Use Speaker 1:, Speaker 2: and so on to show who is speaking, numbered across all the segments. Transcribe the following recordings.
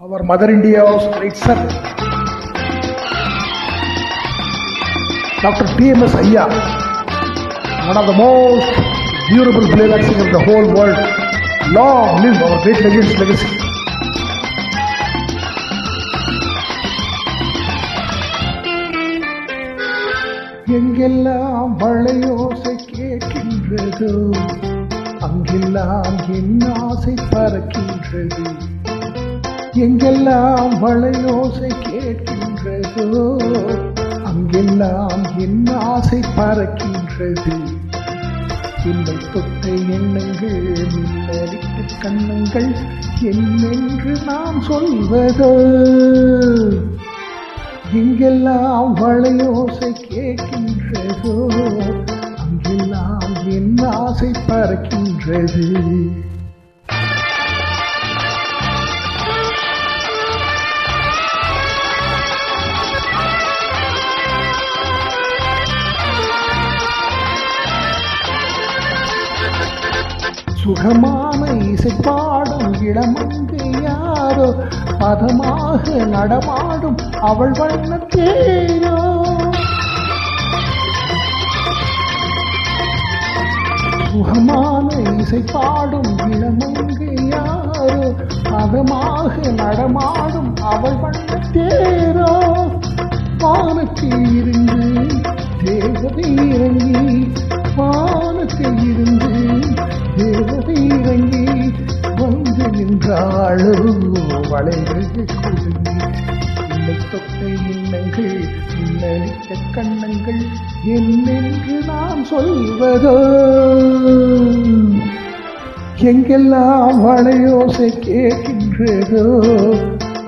Speaker 1: Our Mother India's great son, Dr. T.M.S. Iyer, one of the most durable playback singers of the whole world. Long live our great legend's legacy. எங்கெல்லாம் வளையோசை கேட்கின்றதோ அங்கெல்லாம் என் ஆசை பறக்கின்றது. எங்கெல்லாம் வளையோசை கேட்கின்றதோ அங்கெல்லாம் என் ஆசை பறக்கின்றது. என்னை தொட்ட எண்ணங்கள் மின்னலிட்டு கண்ணங்கள் என்னென்று நான் சொல்வதோ. எங்கெல்லாம் வளையோசை கேட்கின்றதோ அங்கெல்லாம் என் ஆசை பறக்கின்றது. சுகமான இசை பாடும் இளமங்கை யாரோ பதமாக நடமாடும் அவள் வண்ணத்தேரோ. சுகமான இசை பாடும் இளமங்கை யாரோ பதமாக நடமாடும் அவள் வண்ணத்தேரோ. வானத்தில் இருந்து தேவதை இறங்கி, வானத்தில் இருந்து தேவதை இறங்கி வந்து நின்றாளோ வளைகள் குழுங்கி. என்னை தொட்ட எண்ணங்கள் மின்னலிட்ட கண்ணங்கள் என்னென்று நான் சொல்வதோ. எங்கெல்லாம் வளையோசை கேட்கின்றதோ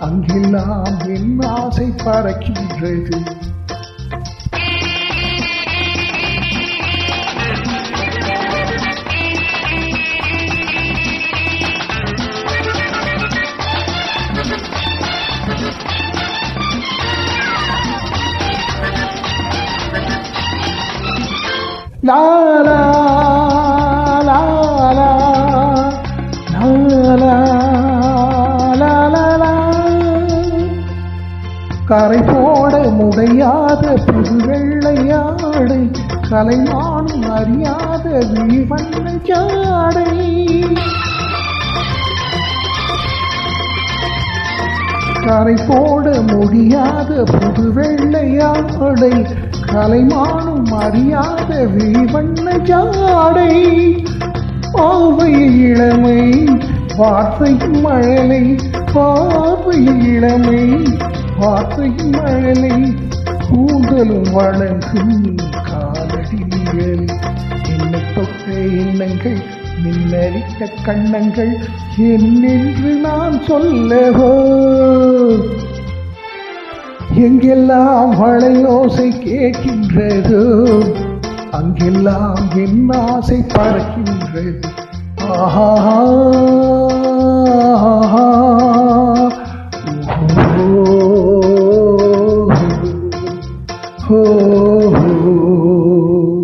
Speaker 1: அங்கெல்லாம் என் ஆசை பறக்கின்றது. La la la la la la la la la. கரை போட முடியாத புது வெள்ளையாடை கலைமானும் அறியாத விழிவண்ணை ஜாடை. கரை போட முடியாத புது வெள்ளையாடை கலைமானும் அறியாத விழிவண்ண ஜாடை. பார்வையில் இளமை வார்த்தையும் மழலை, பார்வையில் இளமை வார்த்தையும் மழலை, கூந்தலும் வழங்கும் காலடிகள். என்னை தொட்ட எண்ணங்கள் மின்னலிட்ட கண்ணங்கள் என்னென்று நான் சொல்லவோ. எங்கெல்லாம் வளையோசை கேட்கின்றதோ அங்கெல்லாம் என் ஆசை பறக்கின்றது. ஆஹா.